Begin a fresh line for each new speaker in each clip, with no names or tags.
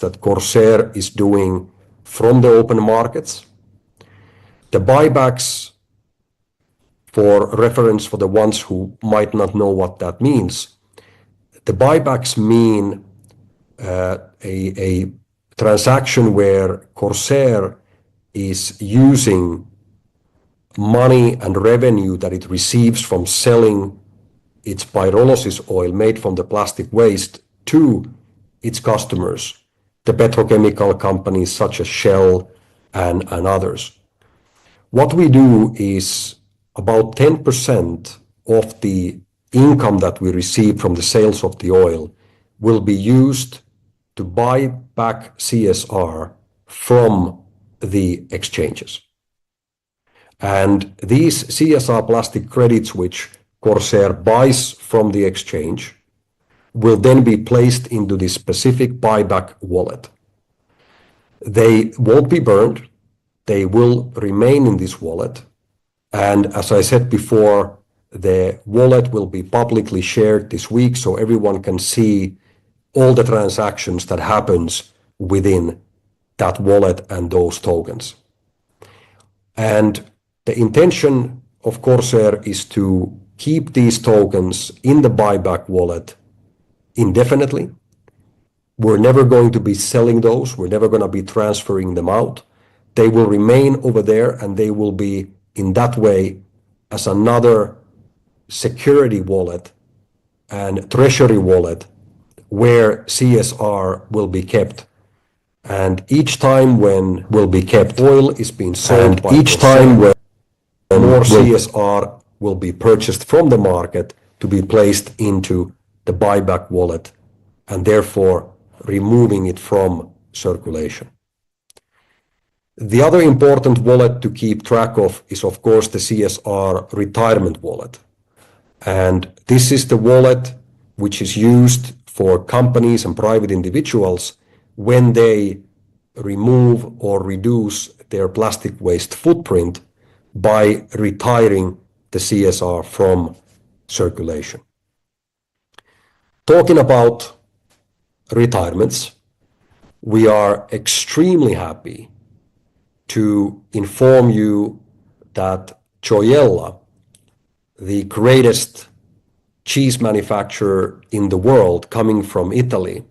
that Corsair is doing from the open markets. The buybacks, for reference for the ones who might not know what that means, the buybacks mean a transaction where Corsair is using money and revenue that it receives from selling its pyrolysis oil made from the plastic waste to its customers, the petrochemical companies such as Shell and others. What we do is about 10% of the income that we receive from the sales of the oil will be used to buy back CSR from the exchanges. And these CSR plastic credits, which Corsair buys from the exchange, will then be placed into this specific buyback wallet. They won't be burned. They will remain in this wallet. And as I said before, the wallet will be publicly shared this week so everyone can see all the transactions that happens within that wallet and those tokens. And the intention of Corsair is to keep these tokens in the buyback wallet indefinitely. We're never going to be selling those. We're never going to be transferring them out. They will remain over there and they will be in that way as another security wallet and treasury wallet where CSR will be kept. And each time when will be kept, oil is being sold, and each time when more CSR will be purchased from the market to be placed into the buyback wallet and therefore removing it from circulation. The other important wallet to keep track of is, of course, the CSR retirement wallet. And this is the wallet which is used for companies and private individuals when they remove or reduce their plastic waste footprint by retiring the CSR from circulation. Talking about retirements, we are extremely happy to inform you that Gioiella, the greatest cheese manufacturer in the world coming from Italy,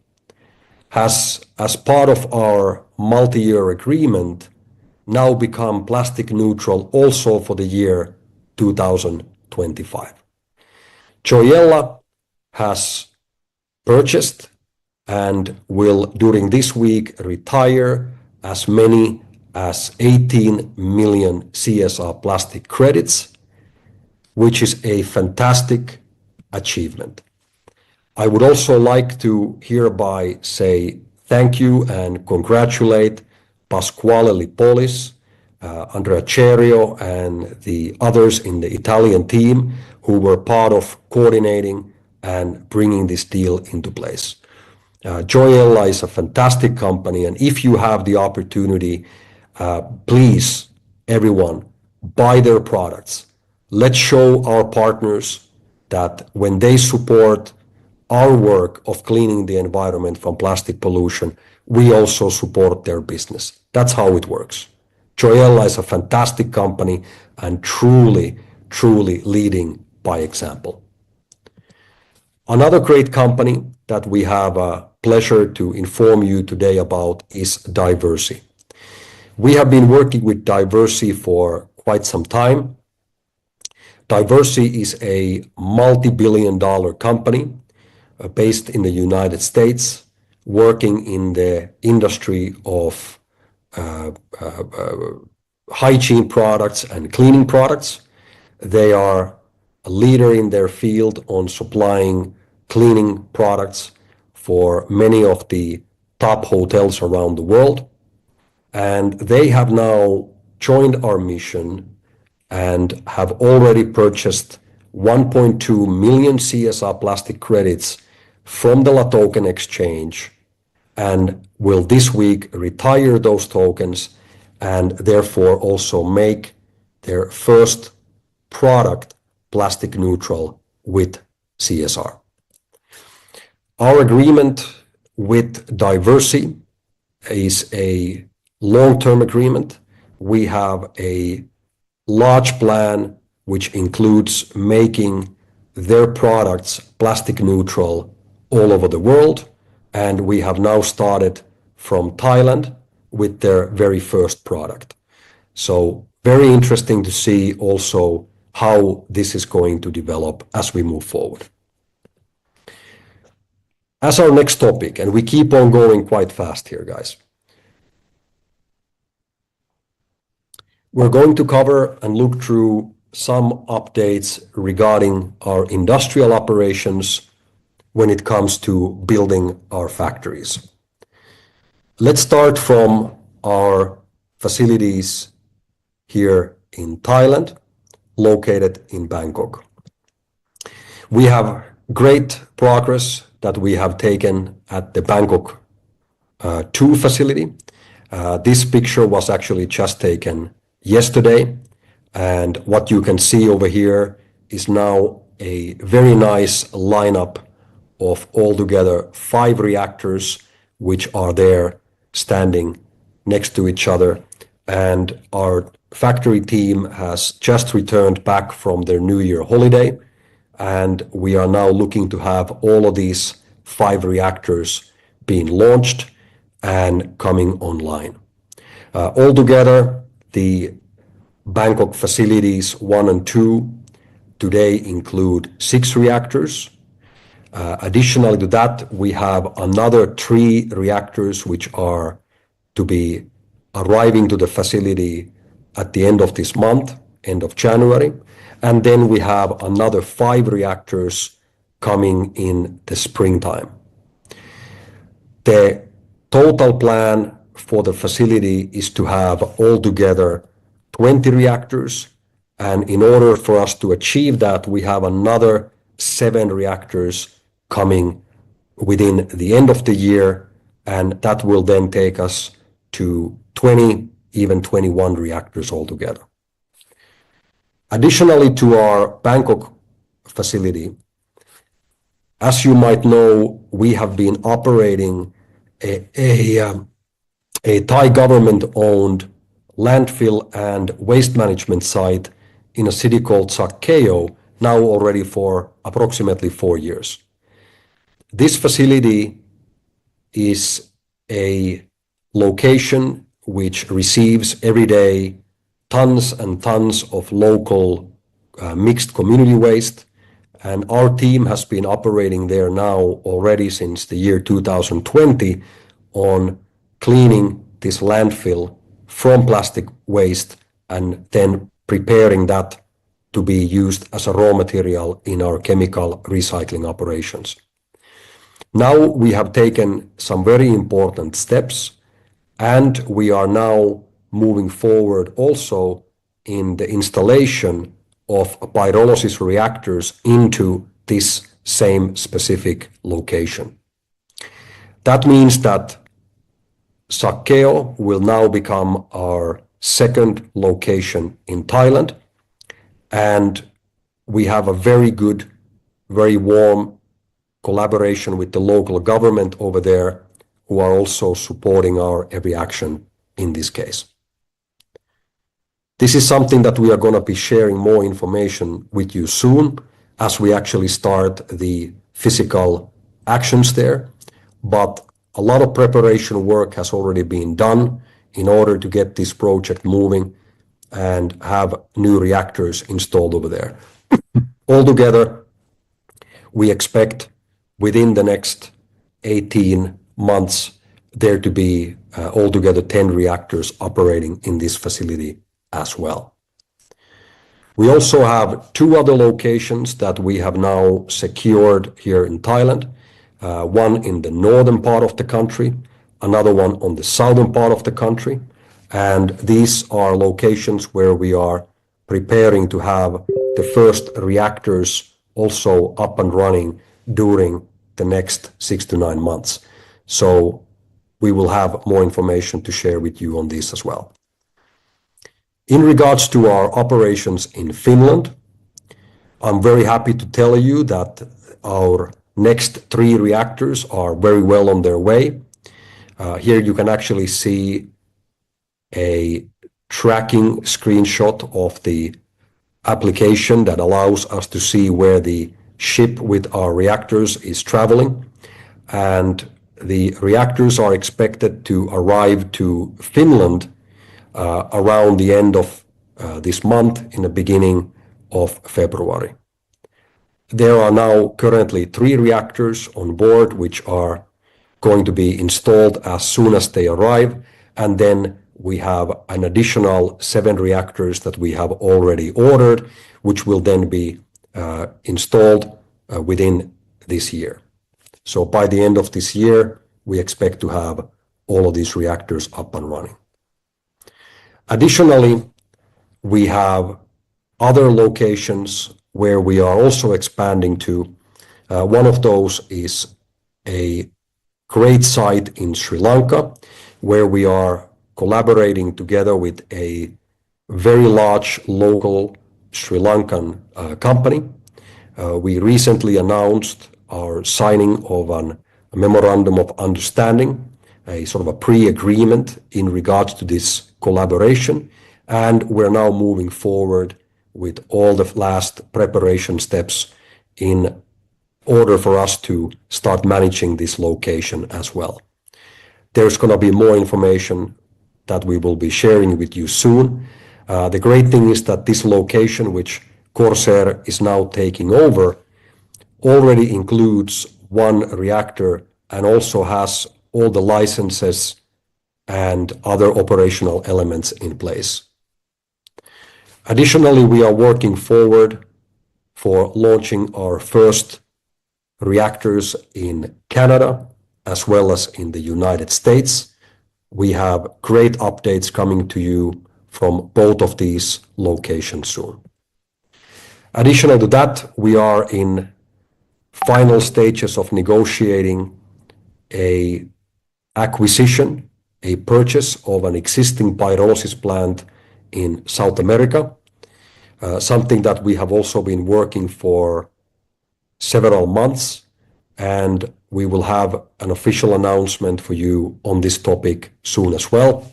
has, as part of our multi-year agreement, now become plastic neutral also for the year 2025. Gioiella has purchased and will during this week retire as many as 18 million CSR plastic credits, which is a fantastic achievement. I would also like to hereby say thank you and congratulate Pasquale Lipolis, Andrea Cerio, and the others in the Italian team who were part of coordinating and bringing this deal into place. Gioiella is a fantastic company, and if you have the opportunity, please, everyone, buy their products. Let's show our partners that when they support our work of cleaning the environment from plastic pollution, we also support their business. That's how it works. Gioiella is a fantastic company and truly, truly leading by example. Another great company that we have a pleasure to inform you today about is Diversey. We have been working with Diversey for quite some time. Diversey is a multi-billion-dollar company based in the United States, working in the industry of hygiene products and cleaning products. They are a leader in their field on supplying cleaning products for many of the top hotels around the world. And they have now joined our mission and have already purchased 1.2 million CSR plastic credits from the La Token exchange and will this week retire those tokens and therefore also make their first product plastic neutral with CSR. Our agreement with Diversey is a long-term agreement. We have a large plan which includes making their products plastic neutral all over the world. And we have now started from Thailand with their very first product. So very interesting to see also how this is going to develop as we move forward. As our next topic, and we keep on going quite fast here, guys. We're going to cover and look through some updates regarding our industrial operations when it comes to building our factories. Let's start from our facilities here in Thailand, located in Bangkok. We have great progress that we have taken at the Bangkok 2 facility. This picture was actually just taken yesterday, and what you can see over here is now a very nice lineup of altogether 5 reactors which are there standing next to each other. And our factory team has just returned back from their New Year holiday, and we are now looking to have all of these 5 reactors being launched and coming online. Altogether, the Bangkok facilities 1 and 2 today include 6 reactors. Additionally to that, we have another 3 reactors which are to be arriving to the facility at the end of this month, end of January. And then we have another 5 reactors coming in the springtime. The total plan for the facility is to have altogether 20 reactors. And in order for us to achieve that, we have another 7 reactors coming within the end of the year. And that will then take us to 20, even 21 reactors altogether. Additionally to our Bangkok facility, as you might know, we have been operating a Thai government-owned landfill and waste management site in a city called Sak Keo now already for approximately 4 years. This facility is a location which receives every day tons and tons of local mixed community waste. And our team has been operating there now already since the year 2020 on cleaning this landfill from plastic waste and then preparing that to be used as a raw material in our chemical recycling operations. Now we have taken some very important steps, and we are now moving forward also in the installation of pyrolysis reactors into this same specific location. That means that Sak Keo will now become our second location in Thailand, and we have a very good, very warm collaboration with the local government over there, who are also supporting our every action in this case. This is something that we are going to be sharing more information with you soon as we actually start the physical actions there. But a lot of preparation work has already been done in order to get this project moving and have new reactors installed over there. Altogether, we expect within the next 18 months there to be altogether 10 reactors operating in this facility as well. We also have 2 other locations that we have now secured here in Thailand, one in the northern part of the country, another one on the southern part of the country. And these are locations where we are preparing to have the first reactors also up and running during the next 6 to 9 months. So we will have more information to share with you on this as well. In regards to our operations in Finland, I'm very happy to tell you that our next 3 reactors are very well on their way. Here you can actually see a tracking screenshot of the application that allows us to see where the ship with our reactors is traveling. And the reactors are expected to arrive to Finland around the end of this month, in the beginning of February. There are now currently 3 reactors on board, which are going to be installed as soon as they arrive. And then we have an additional 7 reactors that we have already ordered, which will then be installed within this year. So by the end of this year, we expect to have all of these reactors up and running. Additionally, we have other locations where we are also expanding to. One of those is a great site in Sri Lanka, where we are collaborating together with a very large local Sri Lankan company. We recently announced our signing of a memorandum of understanding, a sort of a pre-agreement in regards to this collaboration, and we're now moving forward with all the last preparation steps in order for us to start managing this location as well. There's going to be more information that we will be sharing with you soon. The great thing is that this location, which Corsair is now taking over, already includes 1 reactor and also has all the licenses and other operational elements in place. Additionally, we are working forward for launching our first reactors in Canada as well as in the United States. We have great updates coming to you from both of these locations soon. Additional to that, we are in final stages of negotiating a acquisition, a purchase of an existing pyrolysis plant in South America, something that we have also been working for several months, and we will have an official announcement for you on this topic soon as well.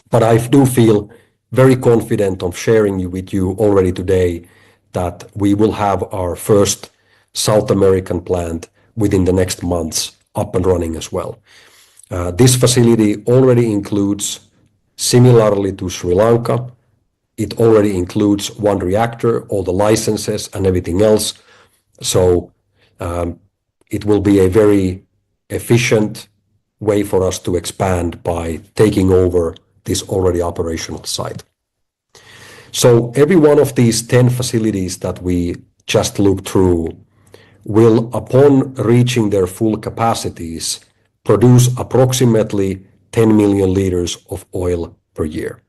But I do feel very confident of sharing with you already today that we will have our first South American plant within the next months up and running as well. This facility already includes, similarly to Sri Lanka, it already includes 1 reactor, all the licenses and everything else. So it will be a very efficient way for us to expand by taking over this already operational site. So every one of these 10 facilities that we just looked through will, upon reaching their full capacities, produce approximately 10 million liters of oil per year.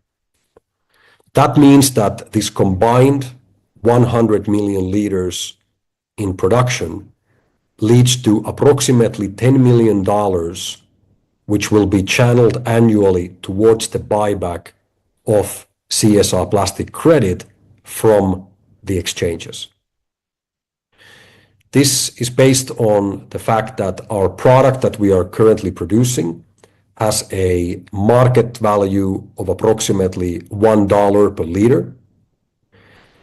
That means that this combined 100 million liters in production leads to approximately $10 million, which will be channeled annually towards the buyback of CSR plastic credit from the exchanges. This is based on the fact that our product that we are currently producing has a market value of approximately $1 per liter.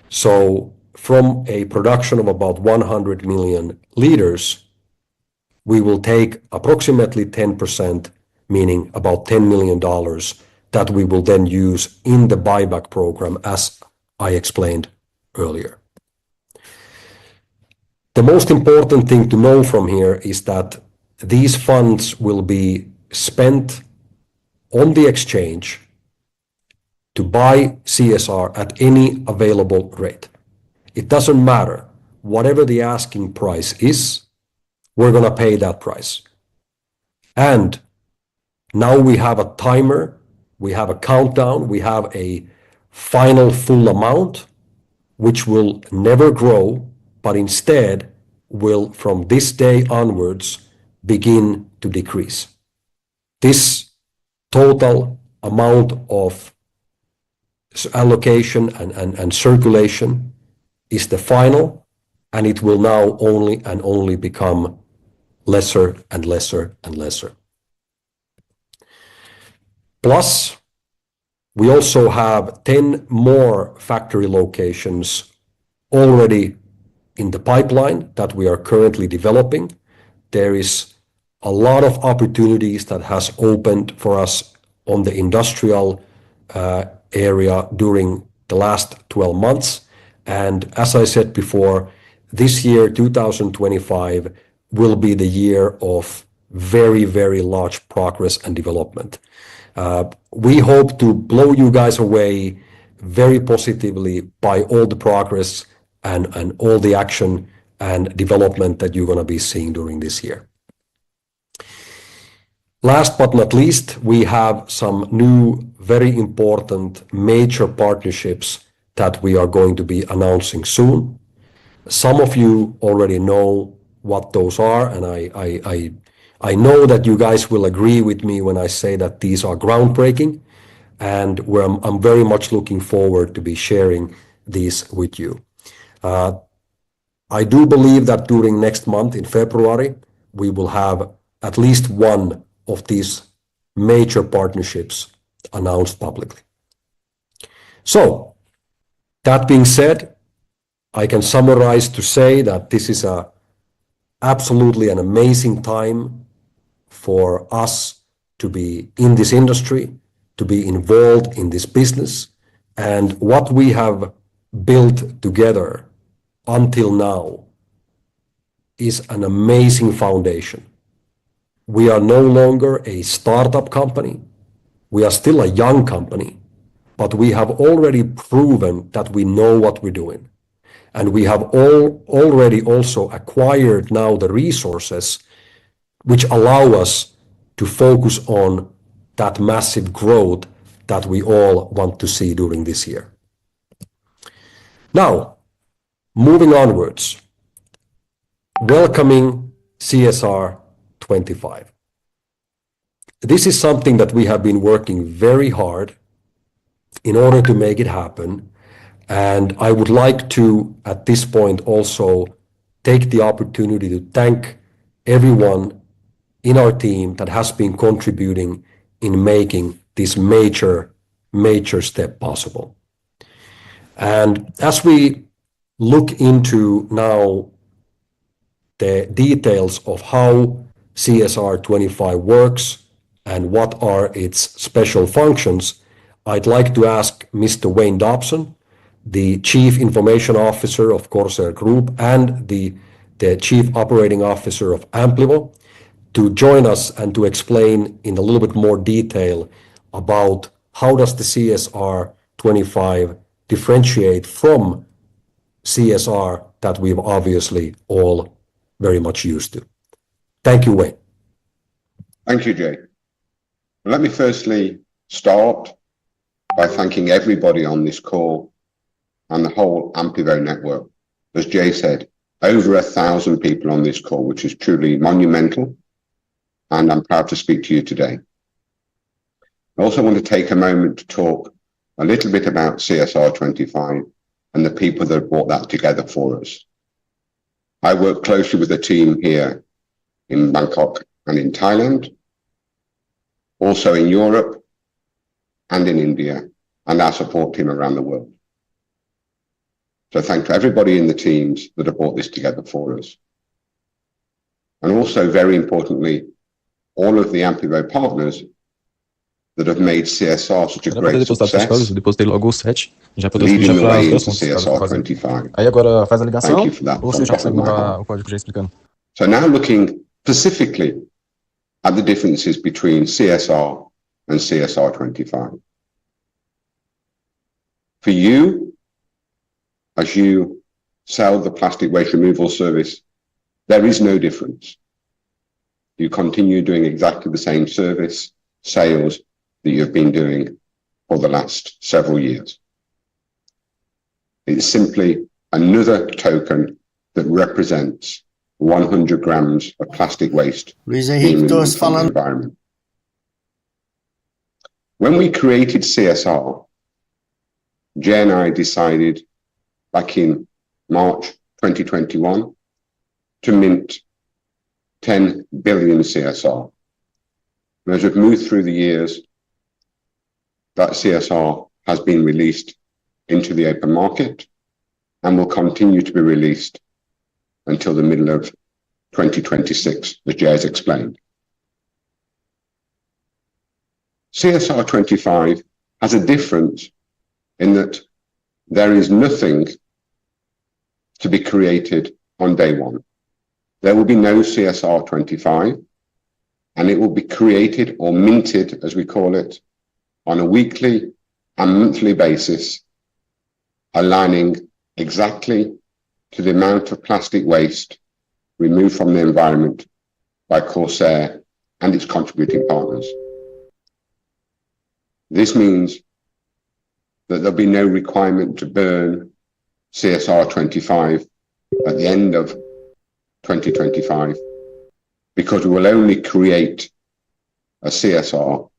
So from a production of about 100 million liters, we will take approximately 10%, meaning about $10 million, that we will then use in the buyback program, as I explained earlier. The most important thing to know from here is that these funds will be spent on the exchange to buy CSR at any available rate. It doesn't matter. Whatever the asking price is, we're going to pay that price. And now we have a timer, we have a countdown, we have a final full amount, which will never grow, but instead will, from this day onwards, begin to decrease. This total amount of allocation and circulation is the final, and it will now only become lesser and lesser and lesser. Plus, we also have 10 more factory locations already in the pipeline that we are currently developing. There is a lot of opportunities that has opened for us on the industrial area during the last 12 months. And as I said before, this year, 2025, will be the year of very, very large progress and development. We hope to blow you guys away very positively by all the progress and all the action and development that you're going to be seeing during this year. Last but not least, we have some new, very important major partnerships that we are going to be announcing soon. Some of you already know what those are, and I know that you guys will agree with me when I say that these are groundbreaking, and I'm very much looking forward to be sharing these with you. I do believe that during next month in February, we will have at least one of these major partnerships announced publicly. So, that being said, I can summarize to say that this is absolutely an amazing time for us to be in this industry, to be involved in this business, and what we have built together until now is an amazing foundation. We are no longer a startup company. We are still a young company, but we have already proven that we know what we're doing. And we have already also acquired now the resources which allow us to focus on that massive growth that we all want to see during this year. Now, moving onwards, welcoming CSR 25. This is something that we have been working very hard in order to make it happen. And I would like to, at this point, also take the opportunity to thank everyone in our team that has been contributing in making this major step possible. And as we look into now the details of how CSR 25 works and what are its special functions, I'd like to ask Mr. Wayne Dobson, the Chief Information Officer of Corsair Group and the Chief Operating Officer of Amplivo, to join us and to explain in a little bit more detail about how does the CSR 25 differentiate from CSR that we've obviously all very much used to. Thank you, Wayne.
Thank you, Jay. Let me firstly start by thanking everybody on this call and the whole Amplivo network. As Jay said, over 1,000 people on this call, which is truly monumental, and I'm proud to speak to you today. I also want to take a moment to talk a little bit about CSR 25 and the people that have brought that together for us. I work closely with the team here in Bangkok and in Thailand, also in Europe and in India, and our support team around the world. So thank you everybody in the teams that have brought this together for us. And also, very importantly, all of the Amplivo partners that have made CSR such a great success, leading the way into CSR 25.
Aí agora faz a ligação,
Thank you for that.
ou você já consegue mandar o código já explicando?
So now looking specifically at the differences between CSR and CSR 25. For you, as you sell the plastic waste removal service, there is no difference. You continue doing exactly the same service, sales that you've been doing for the last several years. It's simply another token that represents 100 grams of plastic waste
Luiz Henrique,
from the environment. When we created CSR, Jay and I decided back in March 2021 to mint 10 billion CSR. And as we've moved through the years, that CSR has been released into the open market and will continue to be released until the middle of 2026, as Jay has explained. CSR 25 has a difference in that there is nothing to be created on day one. There will be no CSR 25, and it will be created or minted, as we call it, on a weekly and monthly basis, aligning exactly to the amount of plastic waste removed from the environment by Corsair and its contributing partners. This means that there'll be no requirement to burn CSR 25 at the end of 2025, because we will only create a CSR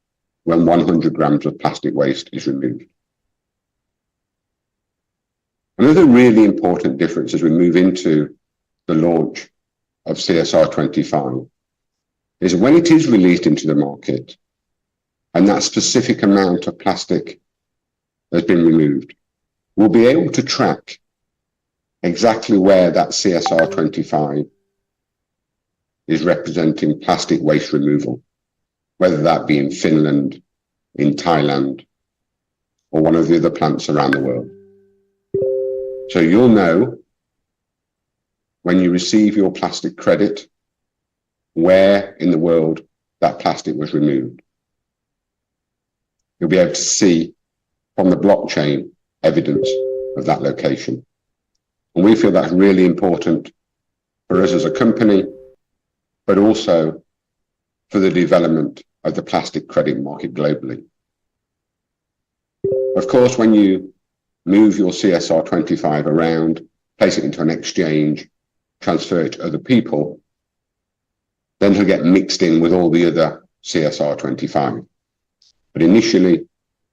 when 100 grams of plastic waste is removed. Another really important difference as we move into the launch of CSR 25 is when it is released into the market and that specific amount of plastic has been removed, we'll be able to track exactly where that CSR 25 is representing plastic waste removal, whether that be in Finland, in Thailand, or one of the other plants around the world. So you'll know when you receive your plastic credit where in the world that plastic was removed. You'll be able to see from the blockchain evidence of that location. And we feel that's really important for us as a company, but also for the development of the plastic credit market globally. Of course, when you move your CSR 25 around, place it into an exchange, transfer it to other people, then it'll get mixed in with all the other CSR 25. But initially,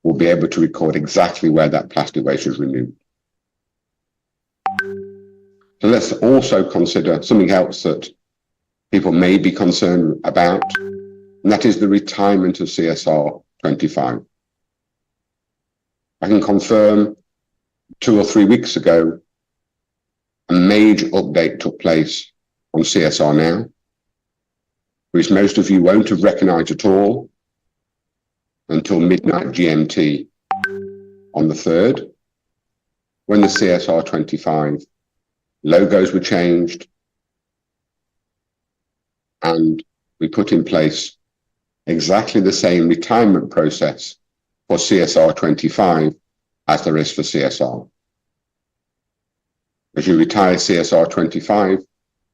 we'll be able to record exactly where that plastic waste is removed. So let's also consider something else that people may be concerned about, and that is the retirement of CSR 25. I can confirm 2 or 3 weeks ago, a major update took place on CSR Now, which most of you won't have recognized at all until midnight GMT on the 3rd, when the CSR 25 logos were changed and we put in place exactly the same retirement process for CSR 25 as there is for CSR. As you retire CSR 25,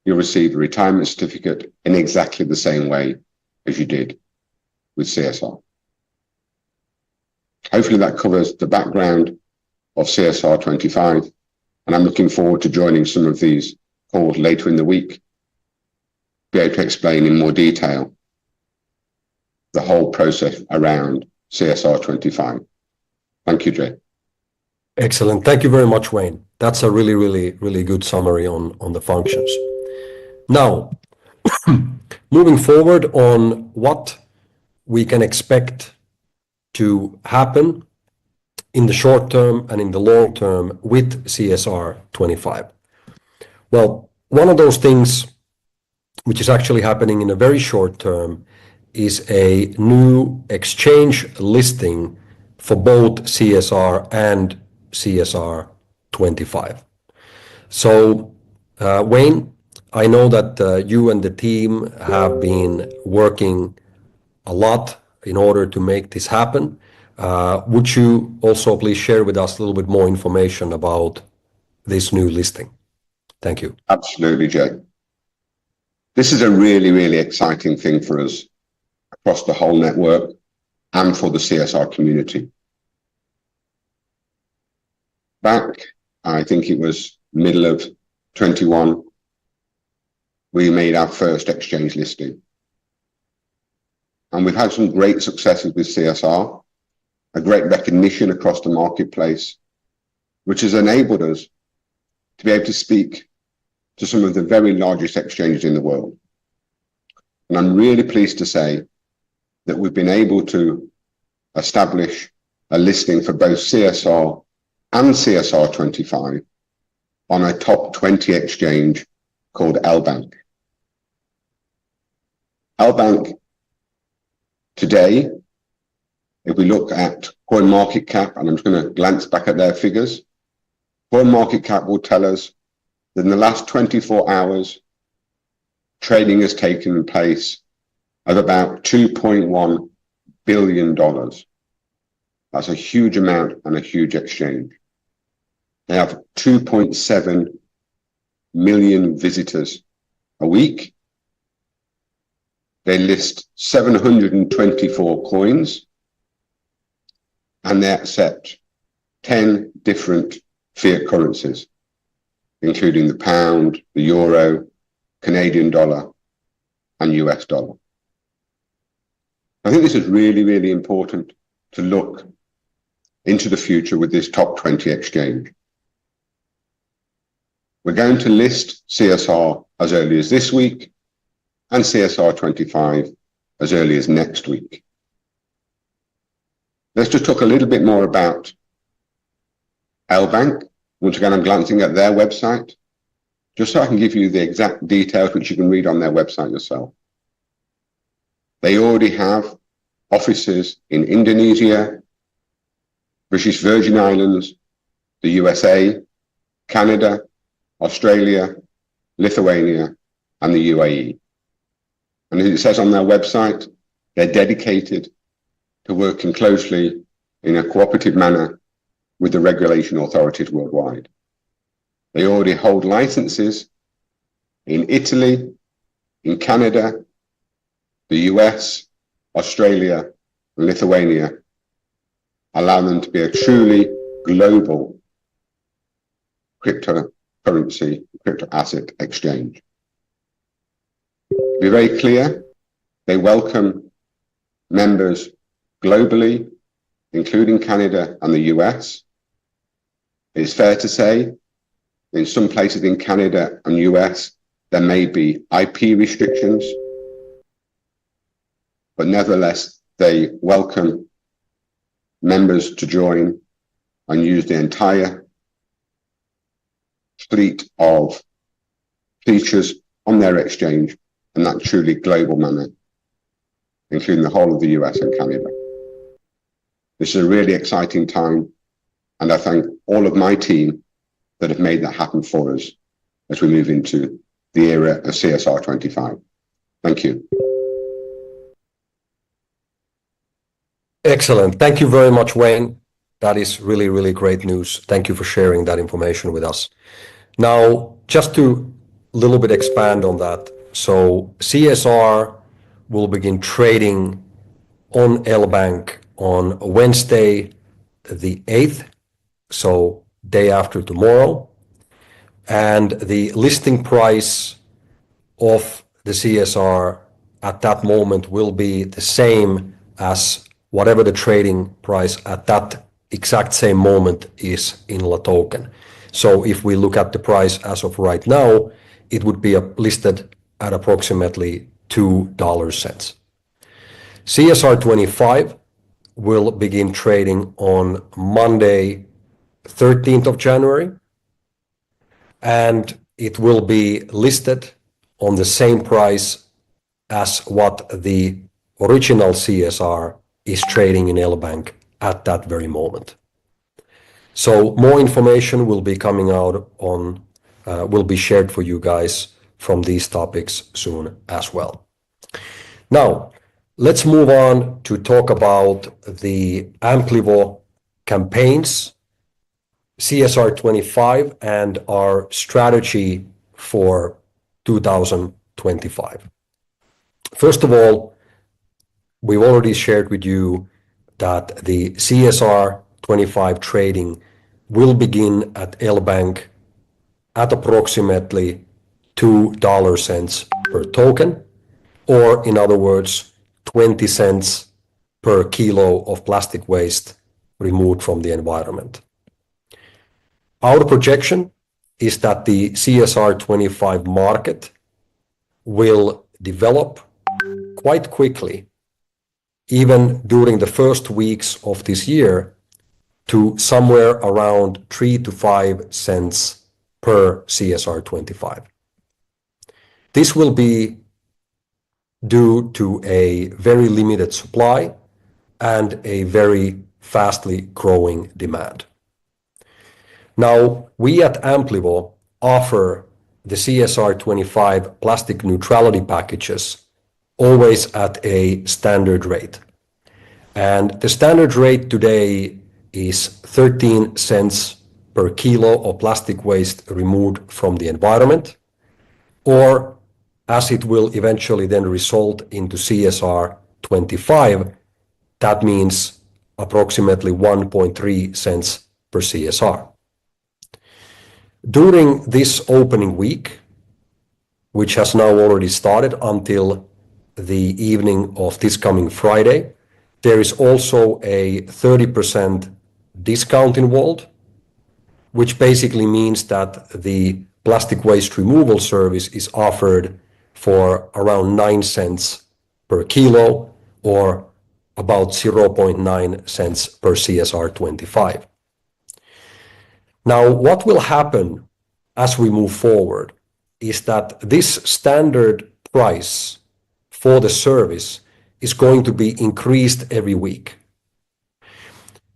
you'll receive a retirement certificate in exactly the same way as you did with CSR. Hopefully that covers the background of CSR 25, and I'm looking forward to joining some of these calls later in the week, be able to explain in more detail the whole process around CSR 25. Thank you, Jay.
Excellent. Thank you very much, Wayne. That's a really good summary on the functions. Now, moving forward on what we can expect to happen in the short term and in the long term with CSR 25. Well, one of those things which is actually happening in a very short term is a new exchange listing for both CSR and CSR 25. So, Wayne, I know that you and the team have been working a lot in order to make this happen. Would you also please share with us a little bit more information about this new listing? Thank you.
Absolutely, Jay. This is a really exciting thing for us across the whole network and for the CSR community. Back, I think it was middle of 21, we made our first exchange listing. And we've had some great successes with CSR, a great recognition across the marketplace, which has enabled us to be able to speak to some of the very largest exchanges in the world. And I'm really pleased to say that we've been able to establish a listing for both CSR and CSR 25 on a top 20 exchange called LBank. LBank today, if we look at coin market cap, and I'm just going to glance back at their figures, coin market cap will tell us that in the last 24 hours, trading has taken place of about $2.1 billion. That's a huge amount and a huge exchange. They have 2.7 million visitors a week. They list 724 coins, and they accept 10 different fiat currencies, including the pound, the euro, Canadian dollar, and US dollar. I think this is really, really important to look into the future with this top 20 exchange. We're going to list CSR as early as this week and CSR 25 as early as next week. Let's just talk a little bit more about LBank. Once again, I'm glancing at their website, just so I can give you the exact details which you can read on their website yourself. They already have offices in Indonesia, British Virgin Islands, the USA, Canada, Australia, Lithuania, and the UAE. And as it says on their website, they're dedicated to working closely in a cooperative manner with the regulation authorities worldwide. They already hold licenses in Italy, in Canada, the US, Australia, and Lithuania, allowing them to be a truly global cryptocurrency, crypto asset exchange. To be very clear, they welcome members globally, including Canada and the US. It's fair to say, in some places in Canada and US, there may be IP restrictions, but nevertheless, they welcome members to join and use the entire fleet of features on their exchange in that truly global manner, including the whole of the US and Canada. This is a really exciting time, and I thank all of my team that have made that happen for us as we move into the era of CSR 25. Thank you.
Excellent. Thank you very much, Wayne. That is really, really great news. Thank you for sharing that information with us. Now, just to a little bit expand on that. So CSR will begin trading on LBank on Wednesday, the 8th, so day after tomorrow. And the listing price of the CSR at that moment will be the same as whatever the trading price at that exact same moment is in La Token. So if we look at the price as of right now, it would be listed at approximately $2. CSR 25 will begin trading on Monday, 13th of January, and it will be listed on the same price as what the original CSR is trading in LBank at that very moment. So more information will be coming out on, will be shared for you guys from these topics soon as well. Now, let's move on to talk about the Amplivo campaigns, CSR 25, and our strategy for 2025. First of all, we've already shared with you that the CSR 25 trading will begin at LBank at approximately $2 per token, or in other words, 20 cents per kilo of plastic waste removed from the environment. Our projection is that the CSR 25 market will develop quite quickly, even during the first weeks of this year, to somewhere around 3 to 5 cents per CSR 25. This will be due to a very limited supply and a very fastly growing demand. Now, we at Amplivo offer the CSR 25 plastic neutrality packages always at a standard rate. And the standard rate today is 13 cents per kilo of plastic waste removed from the environment, or as it will eventually then result into CSR 25, that means approximately 1.3 cents per CSR. During this opening week, which has now already started until the evening of this coming Friday, there is also a 30% discount involved, which basically means that the plastic waste removal service is offered for around 9 cents per kilo, or about 0.9 cents per CSR 25. Now, what will happen as we move forward is that this standard price for the service is going to be increased every week.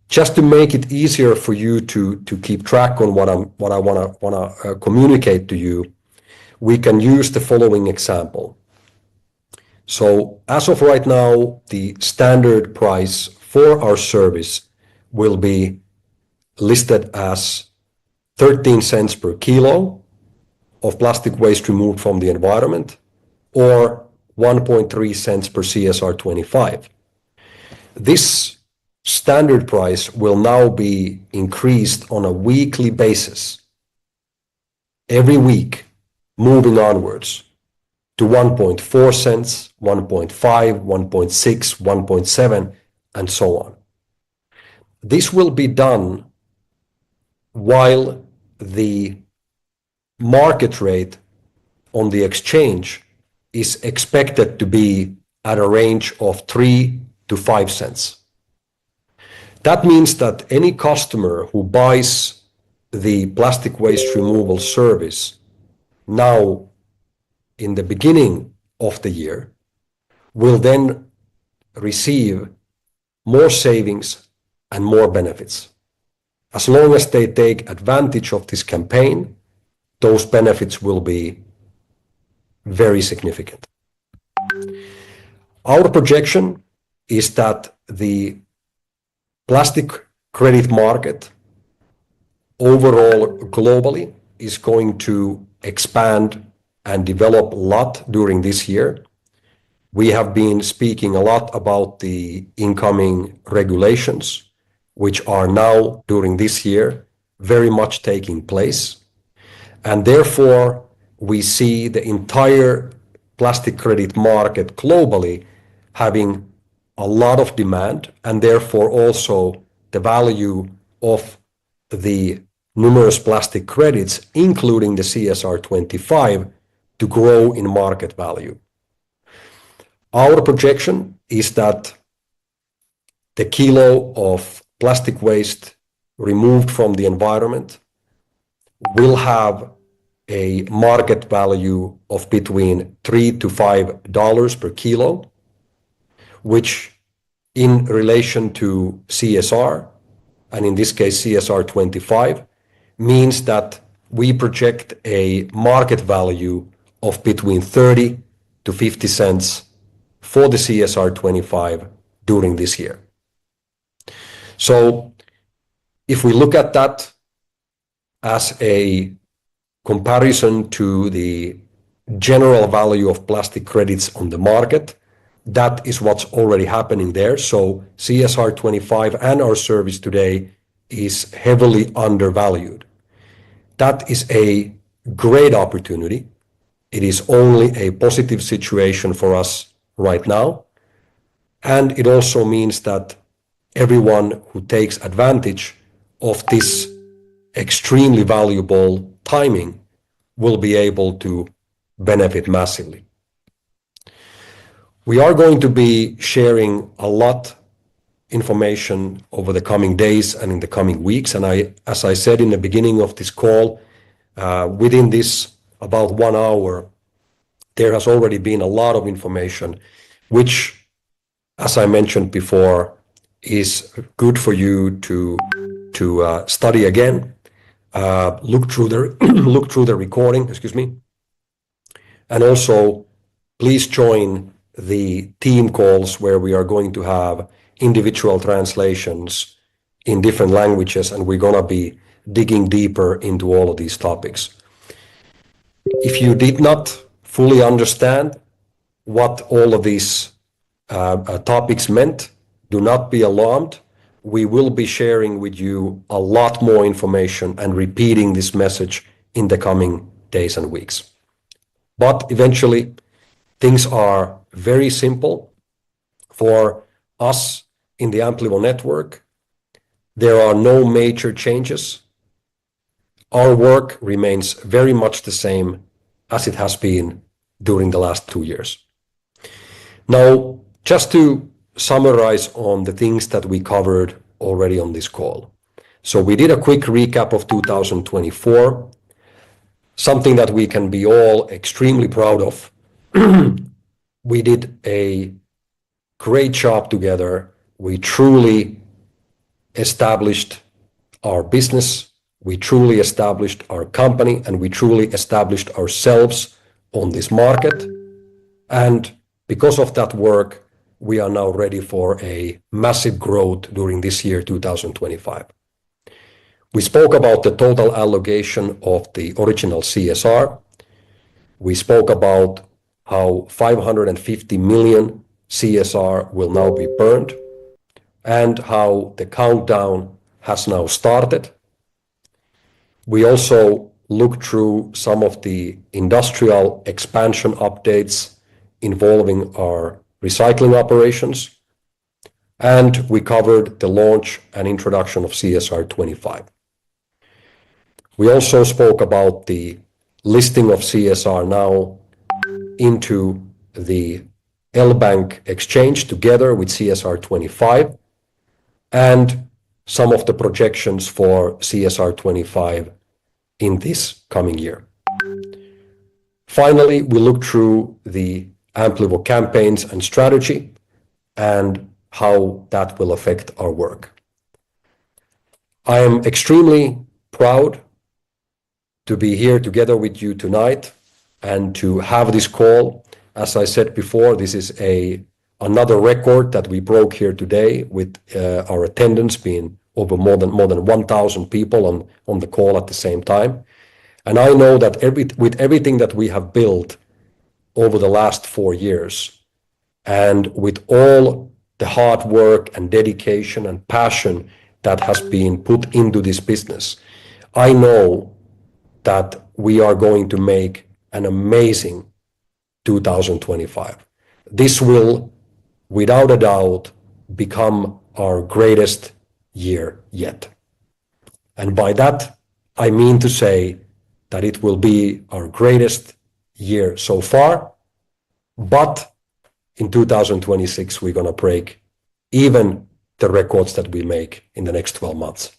Just to make it easier for you to keep track on what I want to communicate to you, we can use the following example. So as of right now, the standard price for our service will be listed as 13 cents per kilo of plastic waste removed from the environment, or 1.3 cents per CSR 25. This standard price will now be increased on a weekly basis, every week, moving onwards to 1.4 cents, 1.5, 1.6, 1.7, and so on. This will be done while the market rate on the exchange is expected to be at a range of 3 to 5 cents. That means that any customer who buys the plastic waste removal service now in the beginning of the year will then receive more savings and more benefits. As long as they take advantage of this campaign, those benefits will be very significant. Our projection is that the plastic credit market overall globally is going to expand and develop a lot during this year. We have been speaking a lot about the incoming regulations, which are now during this year very much taking place. And therefore, we see the entire plastic credit market globally having a lot of demand, and therefore also the value of the numerous plastic credits, including the CSR 25, to grow in market value. Our projection is that the kilo of plastic waste removed from the environment will have a market value of between $3 to $5 per kilo, which in relation to CSR, and in this case CSR 25, means that we project a market value of between 30 to 50 cents for the CSR 25 during this year. So if we look at that as a comparison to the general value of plastic credits on the market, that is what's already happening there. So CSR 25 and our service today is heavily undervalued. That is a great opportunity. It is only a positive situation for us right now. And it also means that everyone who takes advantage of this extremely valuable timing will be able to benefit massively. We are going to be sharing a lot information over the coming days and in the coming weeks. And as I said in the beginning of this call, within this about 1 hour, there has already been a lot of information, which, as I mentioned before, is good for you to study again, look through the recording, and also please join the team calls where we are going to have individual translations in different languages, and we're going to be digging deeper into all of these topics. If you did not fully understand what all of these topics meant, do not be alarmed. We will be sharing with you a lot more information and repeating this message in the coming days and weeks. But eventually, things are very simple for us in the Amplivo network. There are no major changes. Our work remains very much the same as it has been during the last 2 years. Now, just to summarize on the things that we covered already on this call. So we did a quick recap of 2024, something that we can be all extremely proud of. We did a great job together. We truly established our business, we truly established our company, and we truly established ourselves on this market. And because of that work, we are now ready for a massive growth during this year, 2025. We spoke about the total allocation of the original CSR. We spoke about how 550 million CSR will now be burned and how the countdown has now started. We also looked through some of the industrial expansion updates involving our recycling operations, and we covered the launch and introduction of CSR 25. We also spoke about the listing of CSR now into the L-Bank exchange together with CSR 25 and some of the projections for CSR 25 in this coming year. Finally, we looked through the Amplivo campaigns and strategy and how that will affect our work. I am extremely proud to be here together with you tonight and to have this call. As I said before, this is another record that we broke here today with our attendance being over more than 1,000 people on the call at the same time. And I know that with everything that we have built over the last 4 years, and with all the hard work and dedication and passion that has been put into this business, I know that we are going to make an amazing 2025. This will, without a doubt, become our greatest year yet. And by that, I mean to say that it will be our greatest year so far, but in 2026, we're going to break even the records that we make in the next 12 months.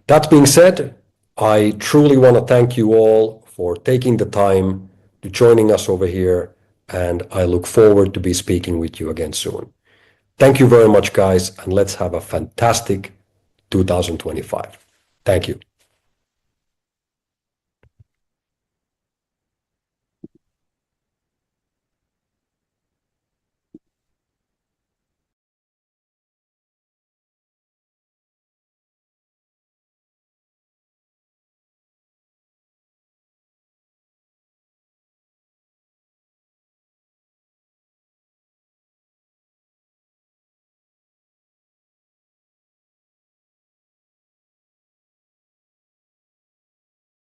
That being said, I truly want to thank you all for taking the time to joining us over here, and I look forward to be speaking with you again soon. Thank you very much, guys, and let's have a fantastic 2025. Thank you.